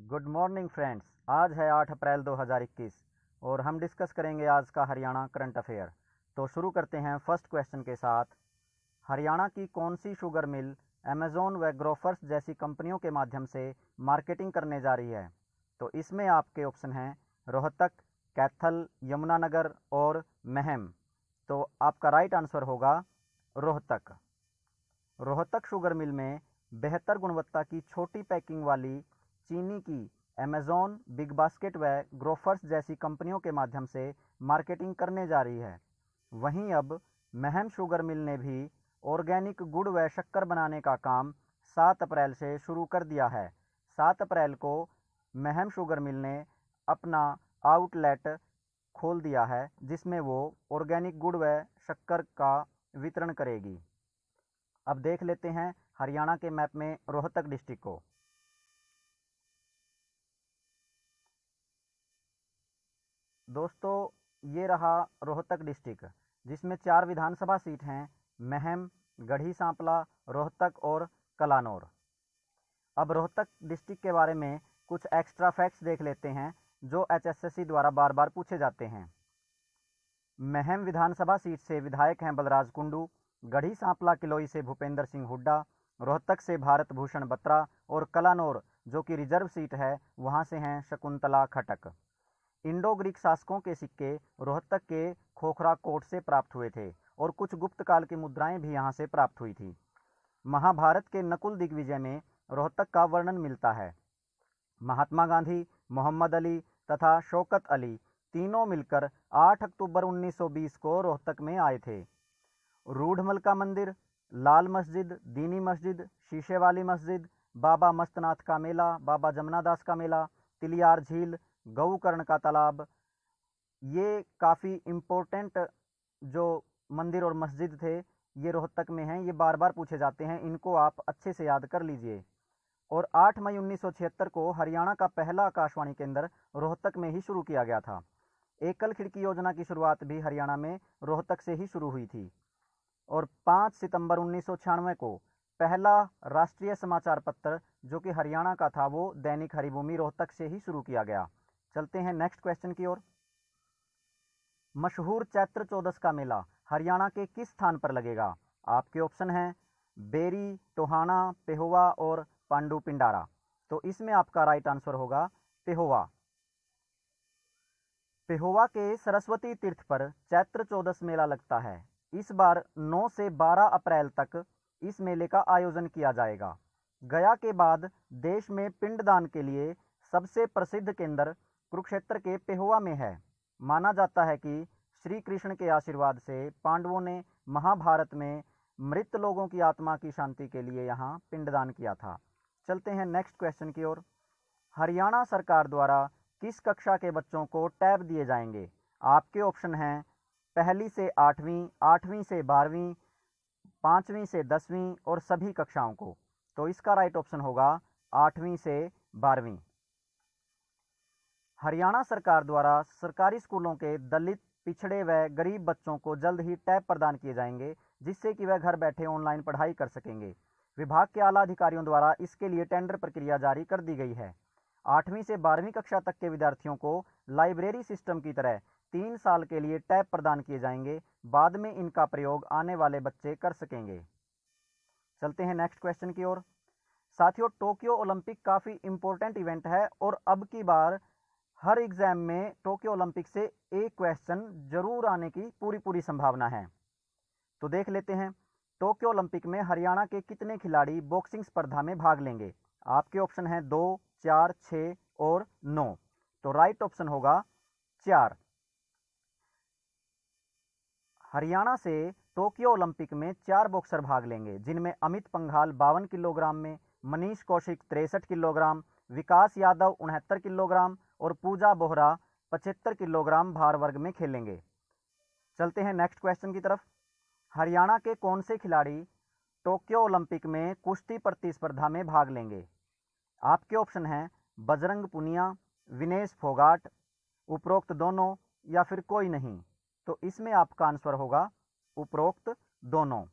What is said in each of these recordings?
Good morning friends. आज है 8 अप्रैल 2021 और हम डिस्कस करेंगे आज का हरियाणा करंट अफेयर। तो शुरू करते हैं फर्स्ट क्वेश्चन के साथ। हरियाणा की कौन सी शुगर मिल अमेज़न व ग्रोफर्स जैसी कंपनियों के माध्यम से मार्केटिंग करने जा रही है? तो इसमें आपके ऑप्शन हैं रोहतक, कैथल, यमुनानगर और महम। तो आपका राइट आंसर होगा रोहतक। रोहतक शुगर मिल में बेहतर गुणवत्ता की छोटी पैकिंग वाली चीनी की अमेज़न, बिग बास्केट व ग्रोफर्स जैसी कंपनियों के माध्यम से मार्केटिंग करने जा रही है। वहीं अब महम शुगर मिल ने भी ऑर्गेनिक गुड़ व शक्कर बनाने का काम 7 अप्रैल से शुरू कर दिया है। 7 अप्रैल को महम शुगर मिल ने अपना आउटलेट खोल दिया है जिसमें वो ऑर्गेनिक गुड़ व शक्कर का वितरण करेगी। अब देख लेते हैं हरियाणा के मैप में रोहतक डिस्ट्रिक्ट को। दोस्तों, ये रहा रोहतक डिस्ट्रिक्ट जिसमें 4 विधानसभा सीट हैं: महम, गढ़ी सांपला, रोहतक और कलानौर। अब रोहतक डिस्ट्रिक्ट के बारे में कुछ एक्स्ट्रा फैक्ट्स देख लेते हैं जो HSSC द्वारा बार बार पूछे जाते हैं। महम विधानसभा सीट से विधायक हैं बलराज कुंडू, गढ़ी सांपला किलोई से भूपेंद्र सिंह हुड्डा, रोहतक से भारत भूषण बत्रा और कलानौर जो कि रिजर्व सीट है वहां से हैं शकुंतला खटक। इंडो ग्रीक शासकों के सिक्के रोहतक के खोखरा कोट से प्राप्त हुए थे और कुछ गुप्त काल की मुद्राएं भी यहां से प्राप्त हुई थी। महाभारत के नकुल दिग्विजय में रोहतक का वर्णन मिलता है। महात्मा गांधी, मोहम्मद अली तथा शौकत अली तीनों मिलकर 8 अक्टूबर 1920 को रोहतक में आए थे। रूढ़मल का मंदिर, लाल मस्जिद, दीनी मस्जिद, शीशे वाली मस्जिद, बाबा मस्तनाथ का मेला, बाबा जमनादास का मेला, तिलियार झील, गौकर्ण का तालाब, ये काफ़ी इम्पोर्टेंट जो मंदिर और मस्जिद थे ये रोहतक में हैं। ये बार बार पूछे जाते हैं, इनको आप अच्छे से याद कर लीजिए। और 8 मई 1976 को हरियाणा का पहला आकाशवाणी केंद्र रोहतक में ही शुरू किया गया था। एकल खिड़की योजना की शुरुआत भी हरियाणा में रोहतक से ही शुरू हुई थी। और 5 सितंबर 1996 को पहला राष्ट्रीय समाचार पत्र जो कि हरियाणा का था वो दैनिक हरिभूमि रोहतक से ही शुरू किया गया। चलते हैं नेक्स्ट क्वेश्चन की ओर। मशहूर चैत्र चौदस का मेला हरियाणा के किस स्थान पर लगेगा? आपके ऑप्शन हैं बेरी, टोहाना, पेहोवा और पांडु पिंडारा। तो इसमें आपका राइट आंसर होगा पेहोवा। पेहोवा के सरस्वती तीर्थ पर चैत्र चौदस मेला लगता है। इस बार 9 से 12 अप्रैल तक इस मेले का आयोजन किया जाएगा। गया के बाद देश में पिंडदान के लिए सबसे प्रसिद्ध केंद्र कुरुक्षेत्र के पेहोवा में है। माना जाता है कि श्री कृष्ण के आशीर्वाद से पांडवों ने महाभारत में मृत लोगों की आत्मा की शांति के लिए यहाँ पिंडदान किया था। चलते हैं नेक्स्ट क्वेश्चन की ओर। हरियाणा सरकार द्वारा किस कक्षा के बच्चों को टैब दिए जाएंगे? आपके ऑप्शन हैं पहली से 8वीं, 8वीं से 12वीं, 5वीं से 10वीं और सभी कक्षाओं को। तो इसका राइट ऑप्शन होगा 8वीं से 12वीं। हरियाणा सरकार द्वारा सरकारी स्कूलों के दलित, पिछड़े व गरीब बच्चों को जल्द ही टैब प्रदान किए जाएंगे जिससे कि वह घर बैठे ऑनलाइन पढ़ाई कर सकेंगे। विभाग के आला अधिकारियों द्वारा इसके लिए टेंडर प्रक्रिया जारी कर दी गई है। 8वीं से 12वीं कक्षा तक के विद्यार्थियों को लाइब्रेरी सिस्टम की तरह 3 साल के लिए टैब प्रदान किए जाएंगे। बाद में इनका प्रयोग आने वाले बच्चे कर सकेंगे। चलते हैं नेक्स्ट क्वेश्चन की ओर। साथियों, टोक्यो ओलंपिक काफ़ी इंपॉर्टेंट इवेंट है और अब की बार हर एग्जाम में टोक्यो ओलंपिक से एक क्वेश्चन जरूर आने की पूरी संभावना है। तो देख लेते हैं टोक्यो ओलंपिक में हरियाणा के कितने खिलाड़ी बॉक्सिंग स्पर्धा में भाग लेंगे? आपके ऑप्शन हैं 2, 4, 6 और 9। तो राइट ऑप्शन होगा 4। हरियाणा से टोक्यो ओलंपिक में 4 बॉक्सर भाग लेंगे जिनमें अमित पंघाल 52 किलोग्राम में, मनीष कौशिक 63 किलोग्राम, विकास यादव 69 किलोग्राम और पूजा बोहरा 75 किलोग्राम भार वर्ग में खेलेंगे। चलते हैं नेक्स्ट क्वेश्चन की तरफ। हरियाणा के कौन से खिलाड़ी टोक्यो ओलंपिक में कुश्ती प्रतिस्पर्धा में भाग लेंगे? आपके ऑप्शन हैं बजरंग पुनिया, विनेश फोगाट, उपरोक्त दोनों या फिर कोई नहीं। तो इसमें आपका आंसर होगा उपरोक्त दोनों।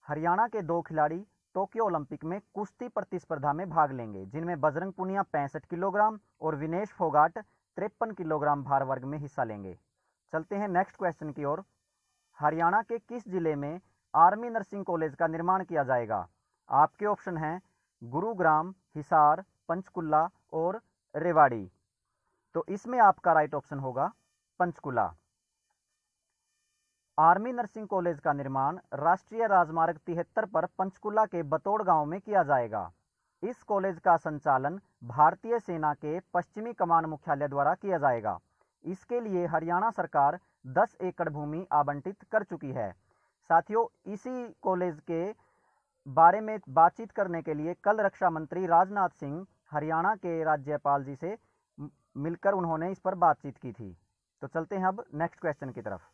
हरियाणा के 2 खिलाड़ी टोक्यो ओलंपिक में कुश्ती प्रतिस्पर्धा में भाग लेंगे, जिनमें बजरंग पुनिया 65 किलोग्राम और विनेश फोगाट 53 किलोग्राम भार वर्ग में हिस्सा लेंगे। चलते हैं नेक्स्ट क्वेश्चन की ओर। हरियाणा के किस जिले में आर्मी नर्सिंग कॉलेज का निर्माण किया जाएगा? आपके ऑप्शन हैं गुरुग्राम, हिसार, पंचकुला और रेवाड़ी। तो इसमें आपका राइट ऑप्शन होगा पंचकुला। आर्मी नर्सिंग कॉलेज का निर्माण राष्ट्रीय राजमार्ग 73 पर पंचकुला के बतौड़ गांव में किया जाएगा। इस कॉलेज का संचालन भारतीय सेना के पश्चिमी कमान मुख्यालय द्वारा किया जाएगा। इसके लिए हरियाणा सरकार 10 एकड़ भूमि आवंटित कर चुकी है। साथियों, इसी कॉलेज के बारे में बातचीत करने के लिए कल रक्षा मंत्री राजनाथ सिंह हरियाणा के राज्यपाल जी से मिलकर उन्होंने इस पर बातचीत की थी। तो चलते हैं अब नेक्स्ट क्वेश्चन की तरफ।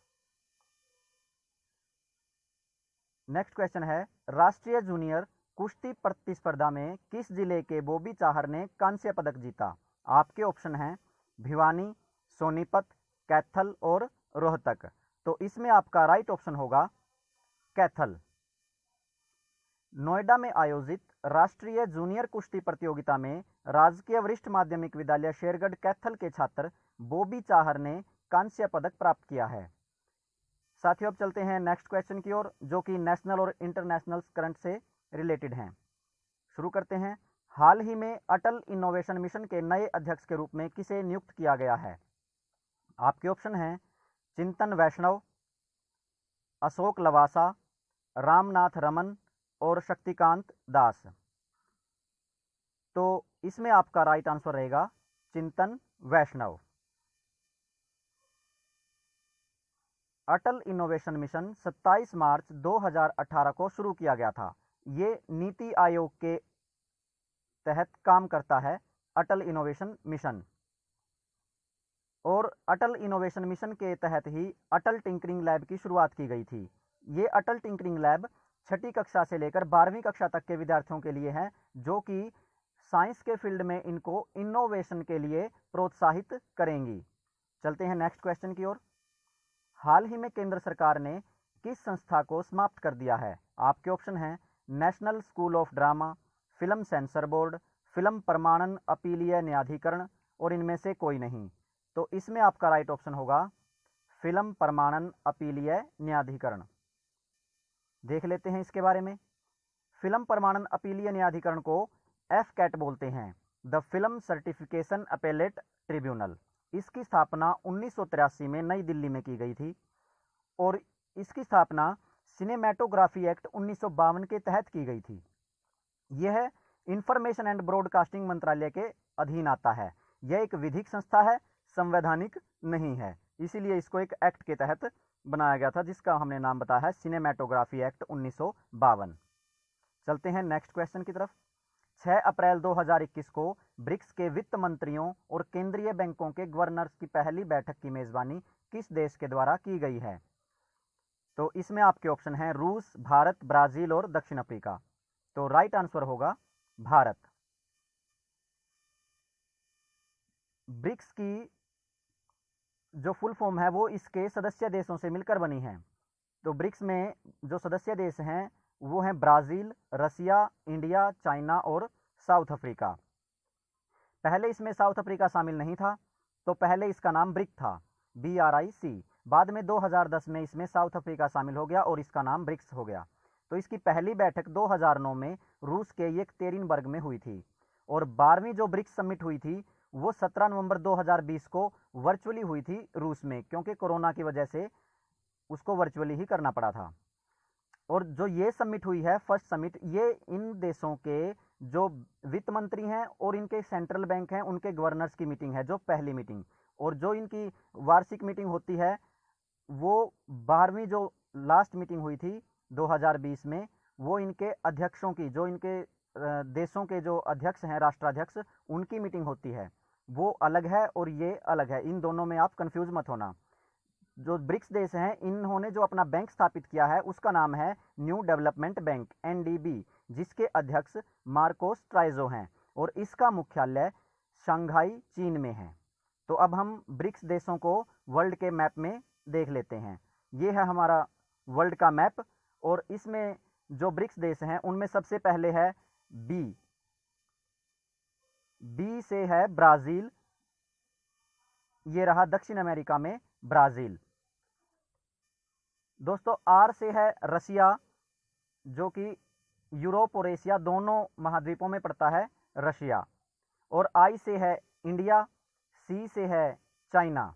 नेक्स्ट क्वेश्चन है, राष्ट्रीय जूनियर कुश्ती प्रतिस्पर्धा में किस जिले के बॉबी चाहर ने कांस्य पदक जीता? आपके ऑप्शन हैं भिवानी, सोनीपत, कैथल और रोहतक। तो इसमें आपका राइट ऑप्शन होगा कैथल। नोएडा में आयोजित राष्ट्रीय जूनियर कुश्ती प्रतियोगिता में राजकीय वरिष्ठ माध्यमिक विद्यालय शेरगढ़ कैथल के छात्र बॉबी चाहर ने कांस्य पदक प्राप्त किया है। साथियों, अब चलते हैं नेक्स्ट क्वेश्चन की ओर, जो कि नेशनल और इंटरनेशनल करंट से रिलेटेड हैं। शुरू करते हैं। हाल ही में अटल इनोवेशन मिशन के नए अध्यक्ष के रूप में किसे नियुक्त किया गया है? आपके ऑप्शन हैं चिंतन वैष्णव, अशोक लवासा, रामनाथ रमन और शक्तिकांत दास। तो इसमें आपका राइट आंसर रहेगा चिंतन वैष्णव। अटल इनोवेशन मिशन 27 मार्च 2018 को शुरू किया गया था। ये नीति आयोग के तहत काम करता है, अटल इनोवेशन मिशन। और अटल इनोवेशन मिशन के तहत ही अटल टिंकरिंग लैब की शुरुआत की गई थी। ये अटल टिंकरिंग लैब 6ठी कक्षा से लेकर 12वीं कक्षा तक के विद्यार्थियों के लिए है, जो कि साइंस के फील्ड में इनको इनोवेशन के लिए प्रोत्साहित करेंगी। चलते हैं नेक्स्ट क्वेश्चन की ओर। हाल ही में केंद्र सरकार ने किस संस्था को समाप्त कर दिया है? आपके ऑप्शन हैं national school of drama, film sensor board, film प्रमाणन अपीलीय न्यायाधिकरण और इनमें से कोई नहीं। तो इसमें आपका राइट ऑप्शन होगा फिल्म प्रमाणन अपीलीय न्यायाधिकरण। देख लेते हैं इसके बारे में। फिल्म प्रमाणन अपीलीय न्यायाधिकरण को FCAT बोलते हैं, the film certification appellate tribunal. इसकी स्थापना 1983 में नई दिल्ली में की गई थी और इसकी स्थापना सिनेमैटोग्राफी एक्ट 1952 के तहत की गई थी। यह इंफॉर्मेशन एंड ब्रॉडकास्टिंग मंत्रालय के अधीन आता है। यह एक विधिक संस्था है, संवैधानिक नहीं है, इसीलिए इसको एक एक्ट के तहत बनाया गया था, जिसका हमने नाम बताया है सिनेमैटोग्राफी एक्ट 1952। चलते हैं नेक्स्ट क्वेश्चन की तरफ। 6 अप्रैल 2021 को ब्रिक्स के वित्त मंत्रियों और केंद्रीय बैंकों के गवर्नर्स की पहली बैठक की मेजबानी किस देश के द्वारा की गई है? तो इसमें आपके ऑप्शन हैं रूस, भारत, ब्राजील और दक्षिण अफ्रीका। तो राइट आंसर होगा भारत। ब्रिक्स की जो फुल फॉर्म है वो इसके सदस्य देशों से मिलकर बनी है। तो ब्रिक्स में जो सदस्य देश हैं वो हैं ब्राजील, रसिया, इंडिया, चाइना और साउथ अफ्रीका। पहले इसमें साउथ अफ्रीका शामिल नहीं था, तो पहले इसका नाम ब्रिक था, BRIC। बाद में 2010 में इसमें साउथ अफ्रीका शामिल हो गया और इसका नाम ब्रिक्स हो गया। तो इसकी पहली बैठक 2009 में रूस के येकतेरिनबर्ग में हुई थी और 12वीं जो ब्रिक्स समिट हुई थी वो 17 नवंबर 2020 को वर्चुअली हुई थी रूस में, क्योंकि कोरोना की वजह से उसको वर्चुअली ही करना पड़ा था। और जो ये समिट हुई है, फर्स्ट समिट, ये इन देशों के जो वित्त मंत्री हैं और इनके सेंट्रल बैंक हैं उनके गवर्नर्स की मीटिंग है, जो पहली मीटिंग। और जो इनकी वार्षिक मीटिंग होती है वो 12वीं जो लास्ट मीटिंग हुई थी 2020 में, वो इनके अध्यक्षों की, जो इनके देशों के जो अध्यक्ष हैं, राष्ट्राध्यक्ष, उनकी मीटिंग होती है। वो अलग है और ये अलग है, इन दोनों में आप कंफ्यूज मत होना। जो ब्रिक्स देश हैं इन्होंने जो अपना बैंक स्थापित किया है उसका नाम है न्यू डेवलपमेंट बैंक, NDB, जिसके अध्यक्ष मार्कोस ट्राइजो हैं और इसका मुख्यालय शंघाई, चीन में है। तो अब हम ब्रिक्स देशों को वर्ल्ड के मैप में देख लेते हैं। ये है हमारा वर्ल्ड का मैप और इसमें जो ब्रिक्स देश हैं उनमें सबसे पहले है बी, बी से है ब्राज़ील, ये रहा दक्षिण अमेरिका में ब्राज़ील। दोस्तों आर से है रसिया, जो कि यूरोप और एशिया दोनों महाद्वीपों में पड़ता है रशिया। और आई से है इंडिया, सी से है चाइना,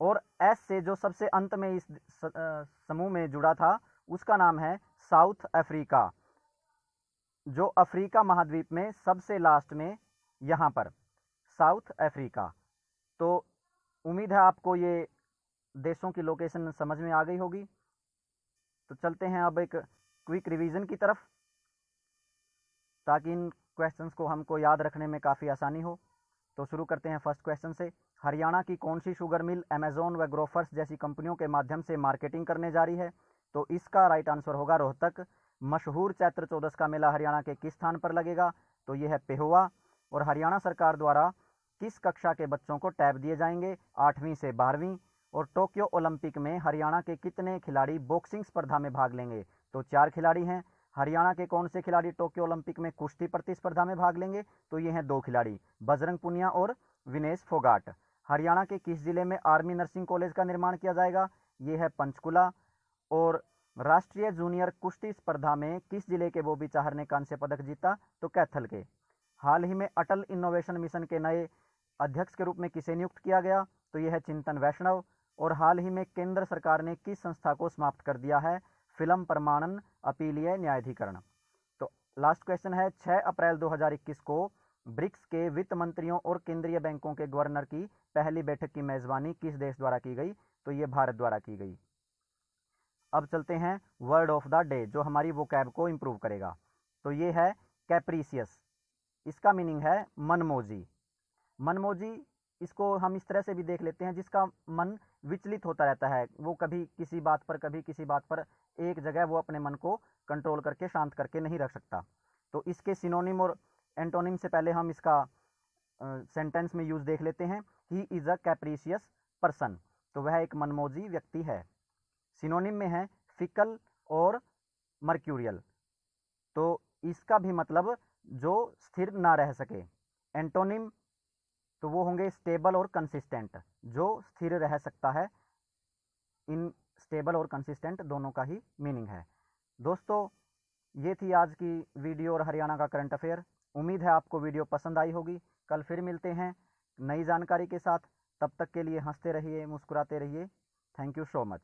और एस से जो सबसे अंत में इस समूह में जुड़ा था उसका नाम है साउथ अफ्रीका, जो अफ्रीका महाद्वीप में सबसे लास्ट में यहाँ पर साउथ अफ्रीका। तो उम्मीद है आपको ये देशों की लोकेशन समझ में आ गई होगी। तो चलते हैं अब एक क्विक रिवीजन की तरफ, ताकि इन क्वेश्चंस को हमको याद रखने में काफ़ी आसानी हो। तो शुरू करते हैं फर्स्ट क्वेश्चन से। हरियाणा की कौन सी शुगर मिल अमेजोन व ग्रोफर्स जैसी कंपनियों के माध्यम से मार्केटिंग करने जा रही है? तो इसका राइट आंसर होगा रोहतक। मशहूर चैत्र चौदस का मेला हरियाणा के किस स्थान पर लगेगा? तो यह है पेहोवा। और हरियाणा सरकार द्वारा किस कक्षा के बच्चों को टैब दिए जाएंगे? 8वीं से 12वीं। और टोक्यो ओलंपिक में हरियाणा के कितने खिलाड़ी बॉक्सिंग स्पर्धा में भाग लेंगे? तो 4 खिलाड़ी हैं। हरियाणा के कौन से खिलाड़ी टोक्यो ओलंपिक में कुश्ती प्रतिस्पर्धा में भाग लेंगे? तो ये हैं 2 खिलाड़ी, बजरंग पुनिया और विनेश फोगाट। हरियाणा के किस जिले में आर्मी नर्सिंग कॉलेज का निर्माण किया जाएगा? ये है पंचकुला। और राष्ट्रीय जूनियर कुश्ती स्पर्धा में किस जिले के बॉबी चाहर ने कांस्य पदक जीता? तो कैथल के। हाल ही में अटल इनोवेशन मिशन के नए अध्यक्ष के रूप में किसे नियुक्त किया गया? तो यह है चिंतन वैष्णव। और हाल ही में केंद्र सरकार ने किस संस्था को समाप्त कर दिया है? फिल्म प्रमाणन अपीलीय न्यायाधिकरण। तो लास्ट क्वेश्चन है, 6 अप्रैल 2021 को ब्रिक्स के वित्त मंत्रियों और केंद्रीय बैंकों के गवर्नर की पहली बैठक की मेजबानी किस देश द्वारा की गई? तो ये भारत द्वारा की गई। अब चलते हैं वर्ड ऑफ द डे, जो हमारी वोकैब को इंप्रूव करेगा। तो ये है कैप्रीसियस, इसका मीनिंग है मनमोजी। मनमोजी इसको हम इस तरह से भी देख लेते हैं, जिसका मन विचलित होता रहता है, वो कभी किसी बात पर कभी किसी बात पर एक जगह वो अपने मन को कंट्रोल करके शांत करके नहीं रख सकता। तो इसके सिनोनिम और एंटोनिम से पहले हम इसका सेंटेंस में यूज देख लेते हैं। ही इज अ कैप्रीशियस पर्सन, तो वह एक मनमोजी व्यक्ति है। सिनोनिम में है फिकल और मर्क्यूरियल, तो इसका भी मतलब जो स्थिर ना रह सके। एंटोनिम तो वो होंगे स्टेबल और कंसिस्टेंट, जो स्थिर रह सकता है। इन स्टेबल और कंसिस्टेंट दोनों का ही मीनिंग है। दोस्तों ये थी आज की वीडियो और हरियाणा का करंट अफेयर। उम्मीद है आपको वीडियो पसंद आई होगी। कल फिर मिलते हैं नई जानकारी के साथ। तब तक के लिए हंसते रहिए, मुस्कुराते रहिए। Thank you so much.